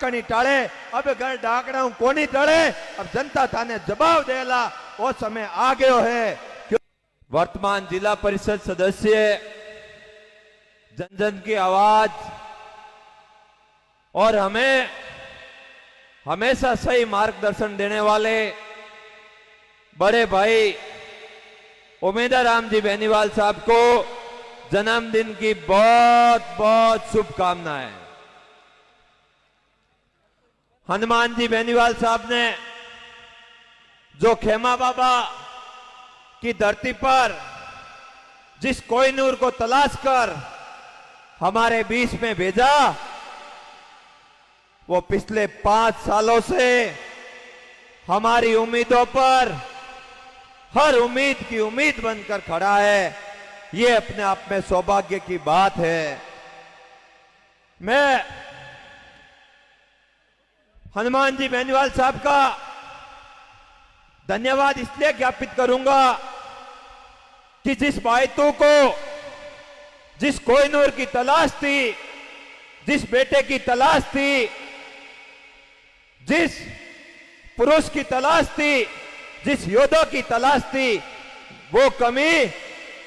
डाकणी टाळे अब घर डाकणा कोनी टळे अब जनता थाने जवाब देला वो समय आ गयो है। वर्तमान जिला परिषद सदस्य जन जन की आवाज और हमें हमेशा सही मार्गदर्शन देने वाले बड़े भाई उमेदाराम जी बेनीवाल साहब को जन्मदिन की बहुत बहुत शुभकामनाएं। हनुमान जी बेनीवाल साहब ने जो खेमा बाबा की धरती पर जिस कोहिनूर को तलाश कर हमारे बीच में भेजा, वो पिछले 5 सालों से हमारी उम्मीदों पर हर उम्मीद की उम्मीद बनकर खड़ा है। ये अपने आप में सौभाग्य की बात है। मैं हनुमान जी बेनीवाल साहब का धन्यवाद इसलिए ज्ञापित करूंगा कि जिस बाइतों को जिस कोहिनूर की तलाश थी, जिस बेटे की तलाश थी, जिस पुरुष की तलाश थी, जिस योद्धा की तलाश थी, वो कमी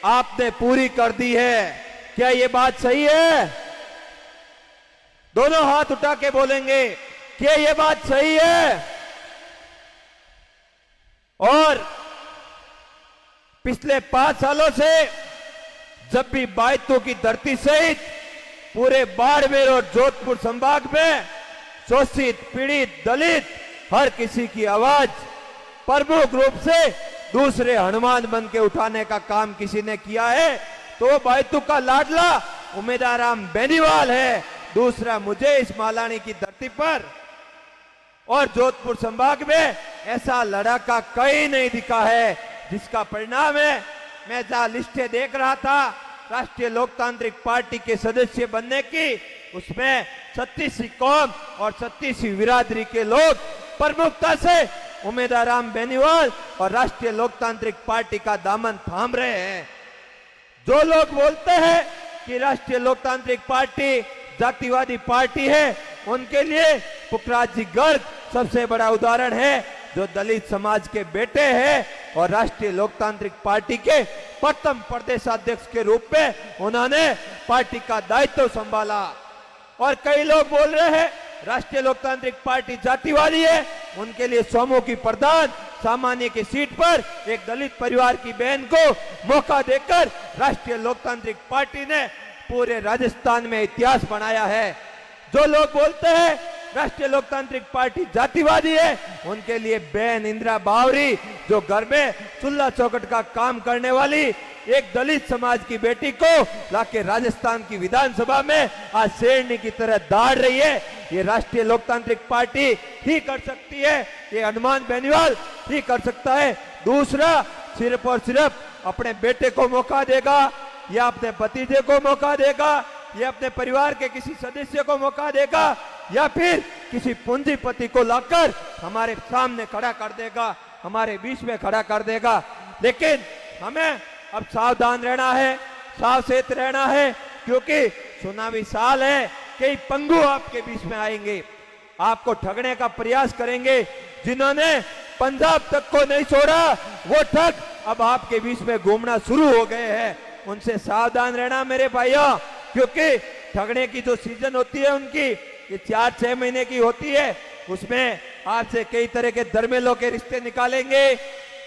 आपने पूरी कर दी है। क्या ये बात सही है? दोनों हाथ उठा के बोलेंगे क्या ये बात सही है? और पिछले 5 सालों से जब भी बाइतों की धरती सहित पूरे बाड़मेर और जोधपुर संभाग में शोषित, पीड़ित, दलित हर किसी की आवाज प्रमुख रूप से दूसरे हनुमान बन के उठाने का काम किसी ने किया है तो बाइतू का लाडला उमेदाराम बेनीवाल है। दूसरा मुझे इस मालानी की धरती पर और जोधपुर संभाग में ऐसा लड़ाका कहीं नहीं दिखा है, जिसका परिणाम है मैं जहां लिस्टें देख रहा था राष्ट्रीय लोकतांत्रिक पार्टी के सदस्य बनने की, उसमें 36वीं कौम और 36वीं बिरादरी के लोग प्रमुखता से उमेदाराम बेनीवाल और राष्ट्रीय लोकतांत्रिक पार्टी का दामन थाम रहे हैं। जो लोग बोलते हैं कि राष्ट्रीय लोकतांत्रिक पार्टी जातिवादी पार्टी है, उनके लिए पुखराज जी गर्ग सबसे बड़ा उदाहरण है, जो दलित समाज के बेटे हैं और राष्ट्रीय लोकतांत्रिक पार्टी के प्रथम प्रदेशाध्यक्ष के रूप में उन्होंने पार्टी का दायित्व संभाला। और कई लोग बोल रहे हैं राष्ट्रीय लोकतांत्रिक पार्टी जातिवादी है, उनके लिए सोमो की प्रधान सामान्य की सीट पर एक दलित परिवार की बहन को मौका देकर राष्ट्रीय लोकतांत्रिक पार्टी ने पूरे राजस्थान में इतिहास बनाया है। जो लोग बोलते हैं राष्ट्रीय लोकतांत्रिक पार्टी जातिवादी है, उनके लिए बहन इंदिरा बावरी जो घर में चूल्हा चौखट का काम करने वाली एक दलित समाज की बेटी को लाके राजस्थान की विधानसभा में आज शेरनी की तरह दाड़ रही है, ये राष्ट्रीय लोकतांत्रिक पार्टी ही कर सकती है, ये हनुमान बेनीवाल ही कर सकता है। दूसरा सिर्फ और सिर्फ अपने बेटे को मौका देगा या अपने भतीजे को मौका देगा या अपने परिवार के किसी सदस्य को मौका देगा या फिर किसी पूंजीपति को लाकर हमारे सामने खड़ा कर देगा, हमारे बीच में खड़ा कर देगा। लेकिन हमें अब सावधान रहना है, सावचेत रहना है, क्योंकि चुनावी साल है। कई पंगु आपके बीच में आएंगे, आपको ठगने का प्रयास करेंगे। जिन्होंने पंजाब तक को नहीं छोड़ा वो ठग अब आपके बीच में घूमना शुरू हो गए हैं। उनसे सावधान रहना मेरे भाइयों, क्योंकि ठगने की जो सीजन होती है उनकी ये 4-6 महीने की होती है। उसमें आपसे कई तरह के धर्मेलों के रिश्ते निकालेंगे,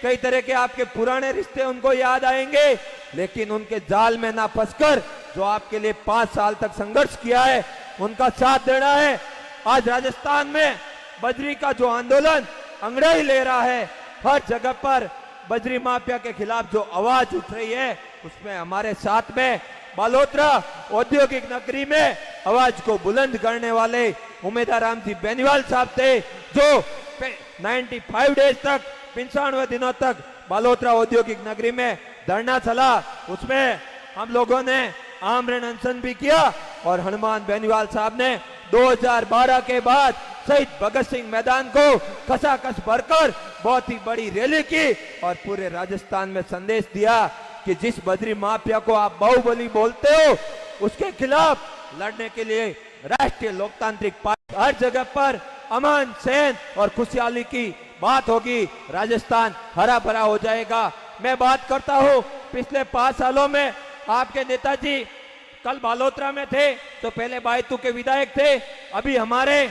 कई तरह के आपके पुराने रिश्ते उनको याद आएंगे, लेकिन उनके जाल में ना फंसकर जो आपके लिए 5 साल तक संघर्ष किया है उनका साथ देना है। आज राजस्थान में बजरी का जो आंदोलन अंग्रेजी ले रहा है, हर जगह पर बजरी माफिया के खिलाफ जो आवाज उठ रही है उसमें हमारे साथ में बालोतरा औद्योगिक नगरी में आवाज को बुलंद करने वाले उमेदाराम जी बेनीवाल साहब थे, जो 95 डेज तक 95 दिनों तक बालोतरा औद्योगिक नगरी में धरना चला। उसमें हम लोगों ने आमरण अनशन भी किया और हनुमान बेनीवाल साहब ने 2012 के बाद शहीद भगत सिंह मैदान को कसाकस भरकर बहुत ही बड़ी रैली की और पूरे राजस्थान में संदेश दिया कि जिस बजरी माफिया को आप बाहुबली बोलते हो उसके खिलाफ लड़ने के लिए राष्ट्रीय लोकतांत्रिक पार्टी हर जगह पर अमन चैन और खुशहाली की बात होगी। राजस्थान हरा भरा हो जाएगा। मैं बात करता हूं पिछले 5 सालों में आपके नेताजी कल बालोतरा में थे तो पहले बायतू के विधायक थे, अभी हमारे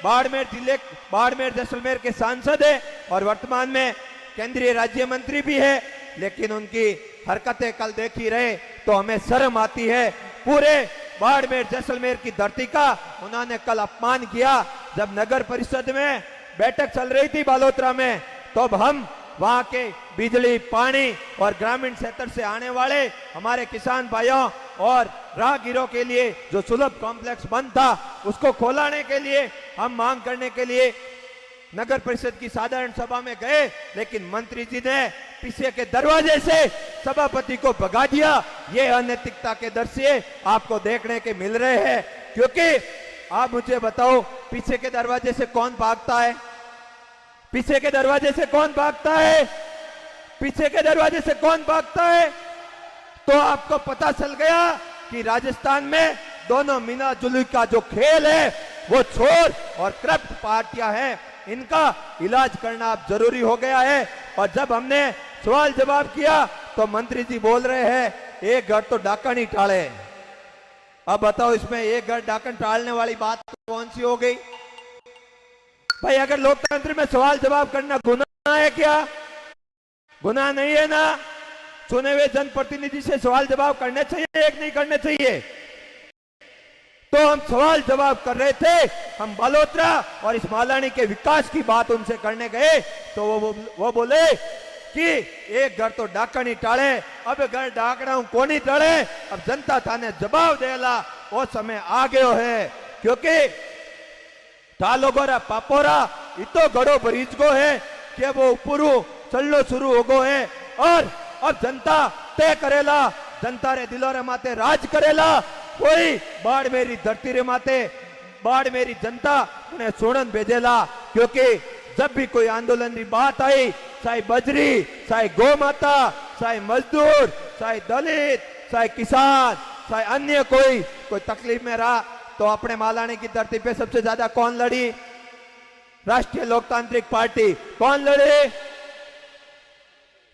बाड़मेर जिले बाड़मेर जैसलमेर के सांसद है और वर्तमान में केंद्रीय राज्य मंत्री भी है। लेकिन उनकी हरकतें कल देखी रहे तो हमें शर्म आती है। पूरे बाड़मेर जैसलमेर की धरती का उन्होंने कल अपमान किया। जब नगर परिषद में बैठक चल रही थी बालोतरा में, तो अब हम वहां के बिजली पानी और ग्रामीण क्षेत्र से आने वाले हमारे किसान भाइयों और राहगीरों के लिए जो सुलभ कॉम्प्लेक्स बंद था उसको खोलाने के लिए हम मांग करने के लिए नगर परिषद की साधारण सभा में गए, लेकिन मंत्री जी ने पीछे के दरवाजे से सभापति को भगा दिया। ये अनैतिकता के दृश्य आपको देखने के मिल रहे हैं। क्योंकि आप मुझे बताओ, पीछे के दरवाजे से कौन भागता है? पीछे के दरवाजे से कौन भागता है? पीछे के दरवाजे से कौन भागता है? तो आपको पता चल गया कि राजस्थान में दोनों मीना जुली का जो खेल है वो चोर और करप्ट पार्टियां हैं, इनका इलाज करना अब जरूरी हो गया है। और जब हमने सवाल जवाब किया तो मंत्री जी बोल रहे हैं एक घर तो डाकन ही टाले। अब बताओ इसमें एक घर डाकन टालने वाली बात कौन सी हो गई? भाई अगर लोकतंत्र में सवाल जवाब करना गुनाह है क्या? गुनाह नहीं है ना? चुने हुए जनप्रतिनिधि से सवाल जवाब करने चाहिए, एक नहीं करने चाहिए। तो हम सवाल जवाब कर रहे थे, हम बालोतरा और इस मालानी के विकास की बात उनसे करने गए तो वो बोले कि एक घर तो डाकन ही टाळे, अब घर डाकना हूं कोनी टाळे। अब जनता थाने जवाब देला वो समय आ गयो है। क्योंकि टालोगोरा पापोरा इतो घड़ो भरीज गो है कि वो ऊपरू चलनो शुरू हो गो है। और अब जनता तय करेला, जनता रे दिलो रे माते राज करेला। कोई बाढ़ मेरी धरती रे माते बाढ़ मेरी जनता उन्हें सोनन भेजेला। क्योंकि जब भी कोई आंदोलन की बात आई, चाहे बजरी, चाहे गौ माता, चाहे मजदूर, चाहे दलित, चाहे किसान, चाहे अन्य कोई तकलीफ में रहा, तो अपने मालानी की धरती पे सबसे ज्यादा कौन लड़ी? राष्ट्रीय लोकतांत्रिक पार्टी। कौन लड़े?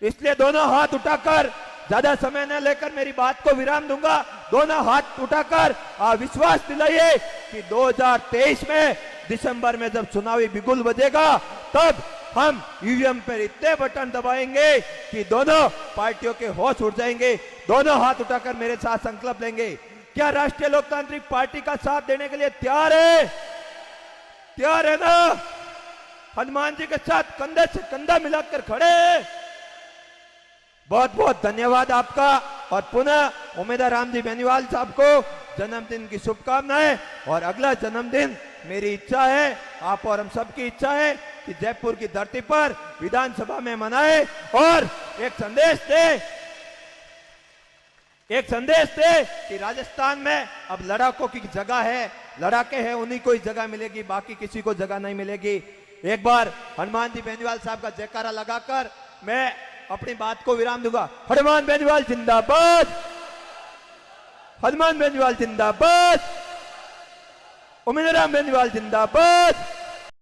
इसलिए दोनों हाथ उठाकर, ज्यादा समय न लेकर मेरी बात को विराम दूंगा, दोनों हाथ उठाकर विश्वास दिलाइए कि 2023 में दिसंबर में जब चुनावी बिगुल बजेगा तब हम ईवीएम पर इतने बटन दबाएंगे कि दोनों पार्टियों के होश उड़ जाएंगे। दोनों हाथ उठाकर मेरे साथ संकल्प लेंगे। क्या राष्ट्रीय लोकतांत्रिक पार्टी का साथ देने के लिए तैयार है? तैयार है ना? हनुमान जी के साथ कंधे से कंधा मिलाकर खड़े। बहुत बहुत धन्यवाद आपका। और पुनः उमेदवार रामजी बेनीवाल साहब को जन्मदिन की शुभकामनाएं। और अगला जन्मदिन मेरी इच्छा है, आप और हम सबकी इच्छा है कि जयपुर की धरती पर विधानसभा में मनाए और एक संदेश दे कि राजस्थान में अब लड़ाकों की जगह है, लड़ाके हैं उन्हीं को ही जगह मिलेगी, बाकी किसी को जगह नहीं मिलेगी। एक बार हनुमान जी बेनीवाल साहब का जयकारा लगाकर मैं अपनी बात को विराम दूंगा। हनुमान बेनीवाल जिंदाबाद, हनुमान बेनीवाल जिंदाबाद, उमेदवार बेनीवाल जिंदाबाद।